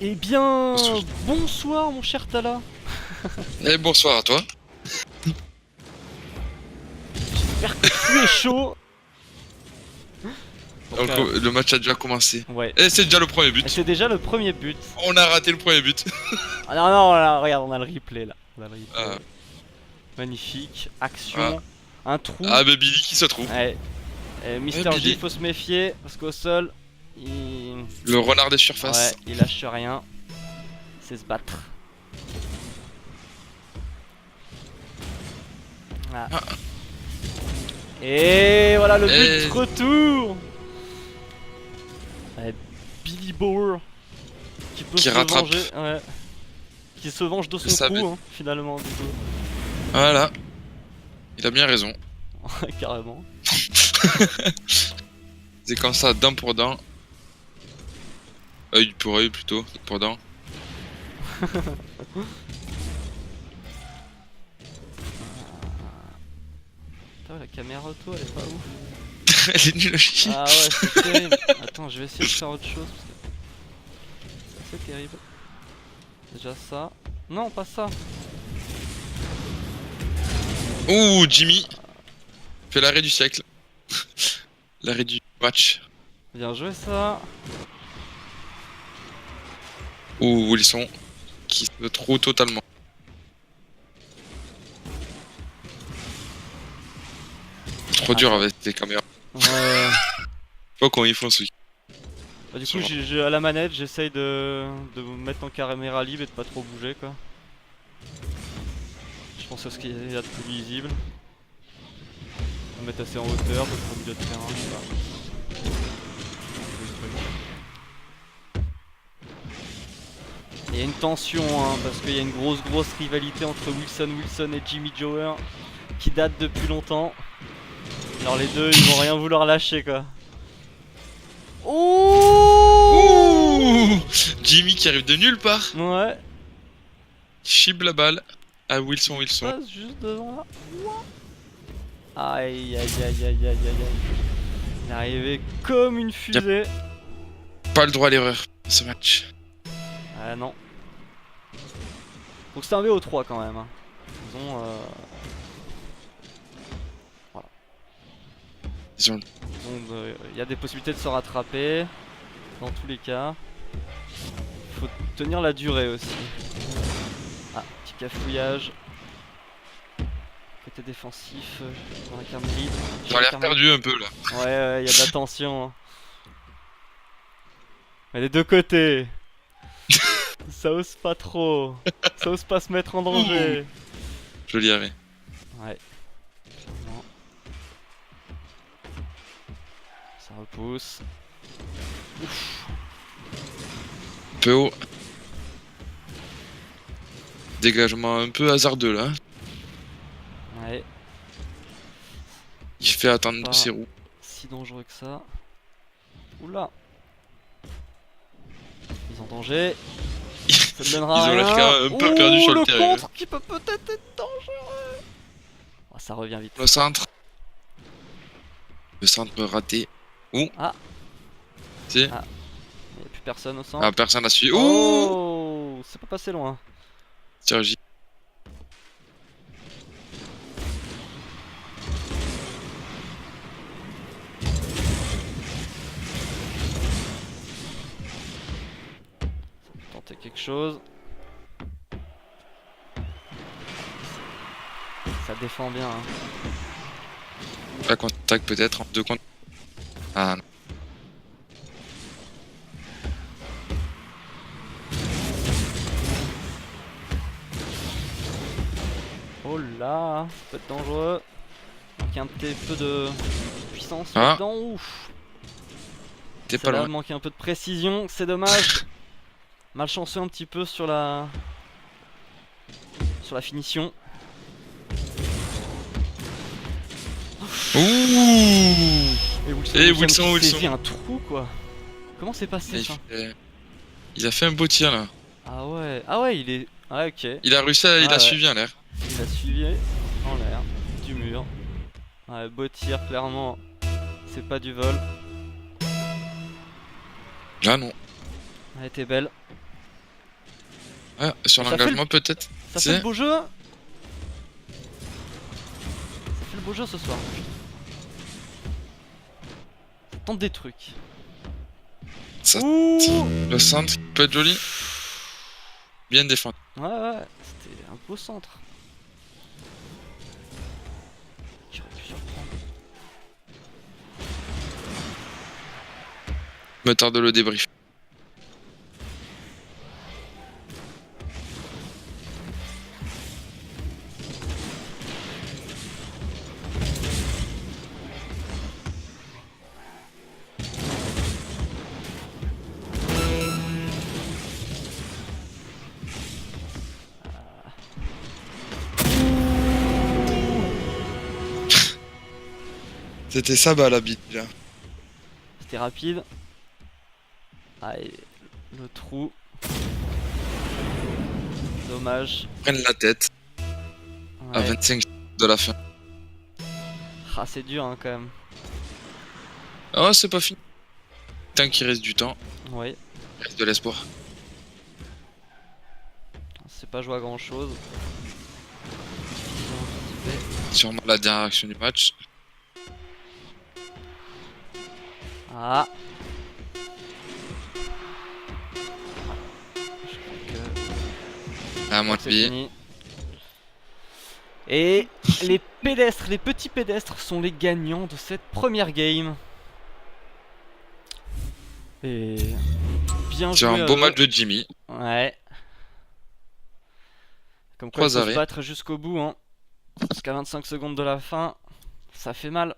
Eh bien, Bonsoir. bonsoir mon cher Tala. Et bonsoir à toi. J'espère que tu es chaud. Donc, Donc, le match a déjà commencé. ouais. Et c'est déjà le premier Et but. c'est déjà le premier but. On a raté le premier but. Ah non, non, là, regarde, on a le replay là. On a le Ah, replay. Magnifique. ah, Action. Un trou. ah, Baby Lee qui se trouve. Ouais. Mister Baby J, Lee, faut se méfier parce qu'au sol, il. le renard des Ouais, surfaces. il lâche rien. C'est se battre. Ah. Ah. Et voilà le but Et- de retour. Ouais, Billy Bauer qui peut Qui se rattrape. venger. Ouais. Qui se venge de C'est son ça, coup, but. hein, finalement, du coup. Voilà. Il a bien raison. Carrément. C'est comme ça, dent pour dent. Œil pour œil plutôt, dent pour dent. Putain, la caméra auto, elle est pas ouf. Elle est nulle à chier. Ah ouais, c'est terrible. Attends, je vais essayer de faire autre chose parce que c'est assez terrible. Déjà ça. Non, pas ça. Ouh, Jimmy fait l'arrêt du siècle. L'arrêt du match. Bien joué ça. Ouh, Wilson qui se trouve totalement. Trop dur avec les caméras. Ouais. Je sais pas comment ils font ce. Bah, du coup, à la manette, j'essaye de me mettre en caméra libre et de pas trop bouger quoi. Je pense à ce qu'il y a de plus lisible. Me mettre assez en hauteur, parce qu'au milieu de terrain, je sais pas. Il y a une tension hein, parce qu'il y a une grosse rivalité entre Wilson et Jimmy Jower qui date depuis longtemps. Alors les deux ils vont rien vouloir lâcher quoi. Oh Ouh, Jimmy qui arrive de nulle part. ouais, Chip la balle à Wilson. passe juste devant là. Aïe aïe aïe aïe aïe aïe aïe. Il est arrivé comme une fusée. Pas le droit à l'erreur ce match. Ah non. Donc c'est un VO3 quand même. Hein. Ils ont voilà. Ils ont- Donc il y a des possibilités de se rattraper. Dans tous les cas. Faut tenir la durée aussi. Ah, petit cafouillage. Côté défensif, dans la carte libre. Ils ont l'air perdus un peu là. Ouais, il y a de la tension. Hein. Mais des deux côtés. Ça ose pas trop. Ça ose pas se mettre en danger. Joli arrêt. Ouais. Clairement. Ça repousse. Ouf. Peu haut. Dégagement un peu hasardeux là. Ouais. Il fait attendre Pas ses roues. si dangereux que ça. Oula. Ils ont danger. Ça ne donnera Ils ont l'air rien. quand même un peu perdus sur le terrain. Contre qui peut peut-être être dangereux. Oh, ça revient vite. Le centre. Le centre raté. Ouh. Ah. Si. Ah. Il n'y a plus personne au centre. Ah, personne n'a suivi. Ouh. Oh, c'est pas passé loin. Sergi. Tenter quelque chose. Ça défend bien. Hein. La contact peut-être en deux contre. Ah non. Oh là, ça peut être dangereux. Manque un petit peu de puissance Ah. là-dedans. Ouf. T'es Ça pas va loin. manquer un peu de précision, c'est dommage. Malchanceux un petit peu sur la finition. Ouh. Et Wilson, qui Wilson. saisit un trou quoi. Comment c'est passé ça? Il a fait un beau tir là. Ah ouais, il est. Ah ok. Il a réussi à. Il Ah a ouais. suivi en l'air. Il a suivi en l'air du mur. Ouais, beau tir, clairement. C'est pas du vol. Là non. Elle était belle. Ouais, sur Ça fait l'engagement peut-être. Ça C'est- fait le beau jeu. Ça fait le beau jeu ce soir. Ça tente des trucs. Ça- Ouh. Le centre peut être joli. Bien défendu. Ouais, c'était un beau centre. J'aurais pu surprendre. Me tarde le débrief. C'était ça, bah, la bite, là. C'était rapide. Ah, et le trou. Dommage. Prennent la tête à Ouais. 25 de la fin. Ah, c'est dur hein, quand même. Oh, c'est pas fini. Tant qu'il reste du temps, Oui. il reste de l'espoir. C'est pas joué à grand chose. Sûrement la dernière action du match. Ah. Je crois que À moins de c'est vie. fini. Et les pédestres, les petits pédestres sont les gagnants de cette première game. Et bien Sur joué un à beau eux. match de Jimmy. Ouais. Comme quoi il 3 faut se arrêts. battre jusqu'au bout hein. Parce qu'à 25 secondes de la fin, ça fait mal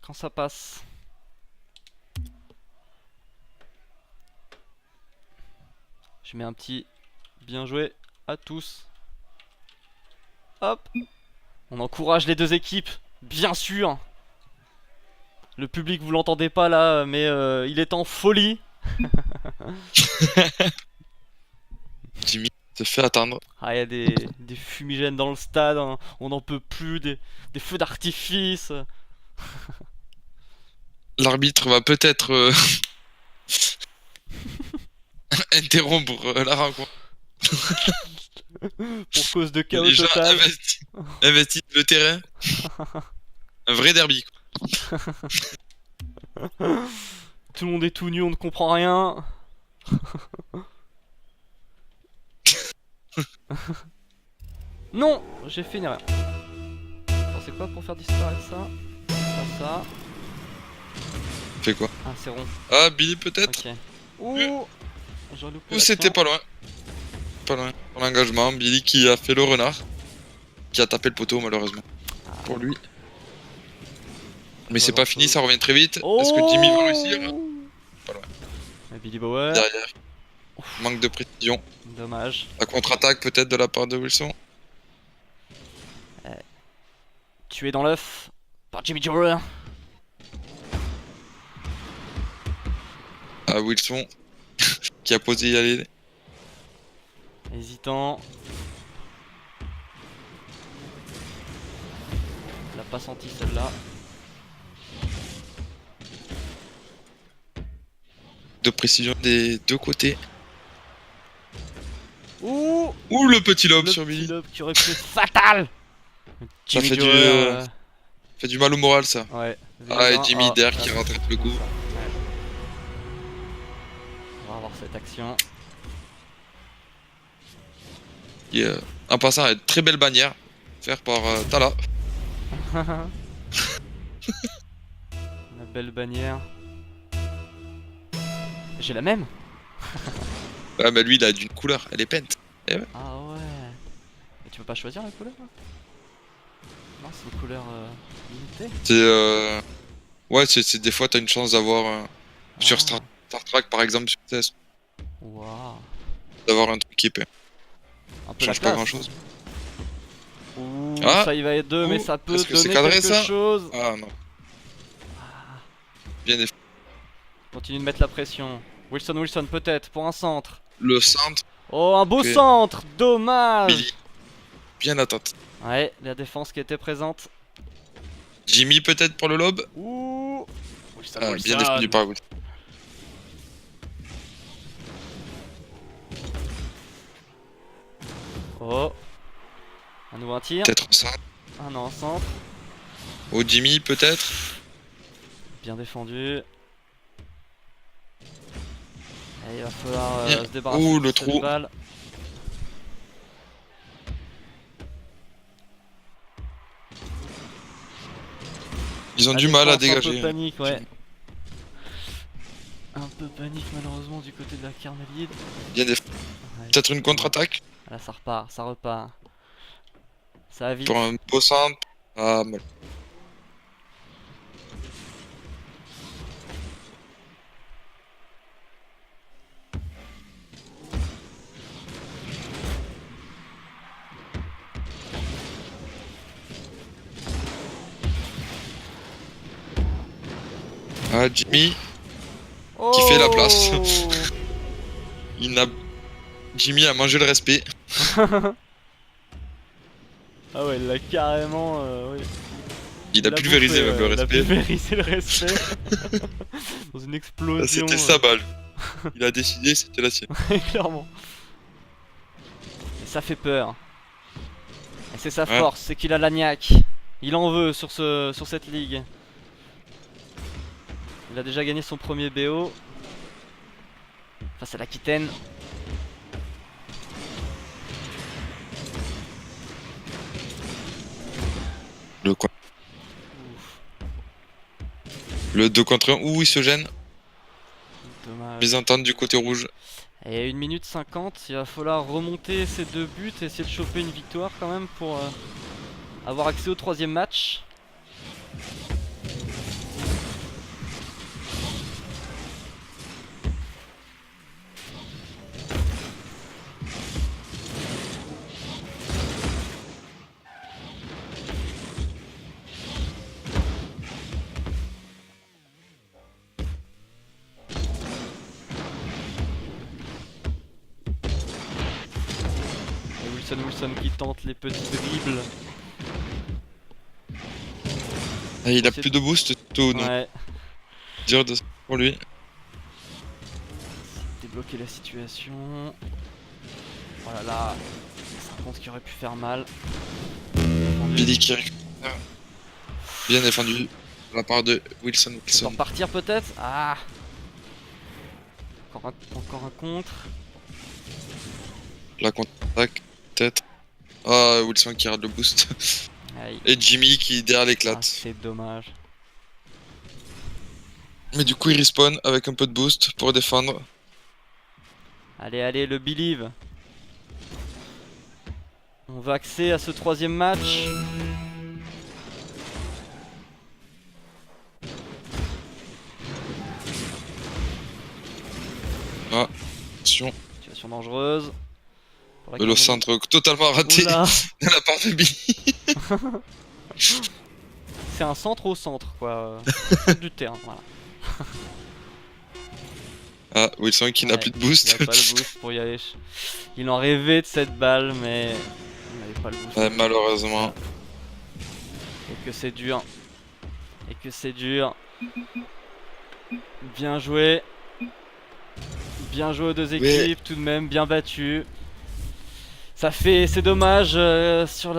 quand ça passe. Je mets un petit bien joué à tous. Hop. On encourage les deux équipes, bien sûr. Le public, vous l'entendez pas là, mais il est en folie. Jimmy se fait attendre. Ah, il y a des fumigènes dans le stade, hein. On n'en peut plus, des feux d'artifice. L'arbitre va peut-être interrompre la rencontre. Pour cause de chaos Les gens total. investissent le terrain. Un vrai derby. Tout le monde est tout nu, on ne comprend rien. Non, j'ai fait une erreur. Attends, c'est quoi pour faire disparaître ça? Pas ça. Fait quoi? Ah, c'est rond. Ah, Billy peut-être? Ok. Ouh, j'ai loupé Ou c'était l'action. pas loin. Pas loin. Pour l'engagement, Billy qui a fait le renard. Qui a tapé le poteau malheureusement. Pour lui. Mais c'est pas fini, ça revient très vite. Est-ce que Jimmy va réussir? Pas loin. Et Billy Bauer. Derrière. Manque de précision. Dommage. La contre-attaque peut-être de la part de Wilson. Tué dans l'œuf par Jimmy Jower. À Wilson. Qui a posé y aller. Hésitant. Il a pas senti celle-là. De précision des deux côtés. Ouh, Ouh, le petit lob le sur petit Billy. lob qui aurait pu être fatal. Ça fait Jower, fait du mal au moral ça. ouais. Ah, et V1, Jimmy ah, derrière là, qui c'est rentre ça. le coup. Ouais. On va avoir cette action. Qui, en passant, a une très belle bannière. Faire par Tala. La belle bannière. J'ai la même. Ouais, mais lui il a d'une couleur, elle est peinte. Ah ouais. Et tu peux pas choisir la couleur là? Non, c'est une couleur limitée. C'est ouais, c'est des fois t'as une chance d'avoir sur Ah. Star Trek par exemple sur TS, Waouh. d'avoir un truc qui est peint. Un peu Ça la change pas classe. grand chose. Ouh, Ah. ça y va être deux, mais Ouh, ça peut est-ce que c'est donner cadré, quelque ça chose. Ah non. Bien défendu. Continue de mettre la pression. Wilson peut-être pour un centre. Le centre, Oh, un beau Ok. centre. Dommage. Billy. Bien attente. Ouais, la défense qui était présente. Jimmy peut-être pour le lob. Ouh. Wilson, Ah, bien défendu par Wilson. Oh. Un nouveau un tir. Peut-être au centre. Un en centre. Au Jimmy, peut-être. Bien défendu. Et il va falloir Bien. se débarrasser Ouh, de le cette trou. balle. Ils ont La du mal à défense un peu dégager. panique, ouais. Un peu panique malheureusement du côté de la Carmélide. Bien déf- Ouais. Peut-être une contre-attaque Là ça repart, ça repart. Ça va vite. pour un beau centre. Ah, mal. Ah, Jimmy, qui fait la place. il n'a... Jimmy a mangé le respect. Ah ouais, il l'a carrément. Oui. Il a l'a pulvérisé bouffé, même le ouais, il a respect. pulvérisé le respect. Dans une explosion. C'était sa balle. Il a décidé, c'était la sienne. Clairement. Et ça fait peur. Et c'est sa Ouais. force, c'est qu'il a la niaque. Il en veut sur cette ligue. Il a déjà gagné son premier BO face à l'Aquitaine. Le coin. Ouf, Le 2 contre 1, ouh, il se gêne. dommage. Mésentente du côté rouge. Et à 1 minute 50, il va falloir remonter ces 2 buts et essayer de choper une victoire quand même pour avoir accès au 3ème match. Et Wilson qui tente les petits dribbles. Et il a C'est- plus de boost, tout, donc Ouais, dur pour lui. débloquer la situation. Oh là là, c'est un contre qui aurait pu faire mal. Défendu. Billy qui récupère. Bien défendu de la part de Wilson. On peut Wilson. repartir peut-être. Ah, encore un contre. La contre-attaque, peut-être. Ah, Wilson qui rate le boost. Aïe. Et Jimmy qui derrière Ah, l'éclate. c'est dommage. Mais du coup, il respawn avec un peu de boost pour défendre. Allez, allez, le Believe. On va accéder à ce 3ème match. Attention, Situation dangereuse. Pour la le Carmélite. centre totalement raté Oula, de la part de Billy. c'est un centre au centre, quoi. Centre du terrain, voilà. Ah, Wilson qui n'a Ouais, plus de Il boost. avait pas le boost pour y aller. Il en rêvait de cette balle, mais il n'avait pas le boost. Ouais, malheureusement. Et que c'est dur. Et que c'est dur. Bien joué. Bien joué aux deux équipes, tout de même, bien battu. C'est dommage sur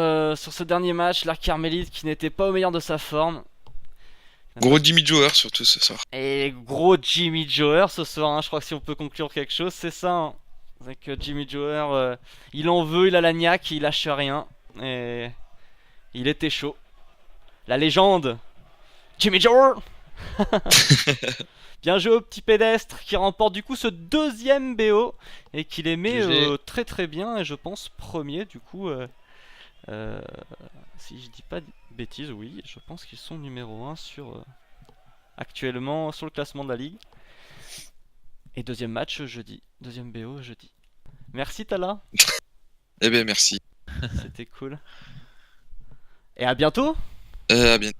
ce dernier match, la Carmélite qui n'était pas au meilleur de sa forme. Gros Jimmy Jower surtout ce soir. Et gros Jimmy Jower ce soir, hein, je crois que si on peut conclure quelque chose, c'est ça. Hein. C'est que Jimmy Jower, il en veut, il a la niaque, il lâche rien. Et il était chaud. La légende, Jimmy Jower. Bien joué au petit pédestre qui remporte du coup ce 2ème BO et qui les met GG. très très bien et je pense premier du coup. Si je dis pas de bêtises, oui, je pense qu'ils sont numéro 1 actuellement sur le classement de la ligue. Et 2ème match jeudi, 2ème BO jeudi. Merci Tala, Eh ben merci. c'était cool. Et à bientôt. À bientôt.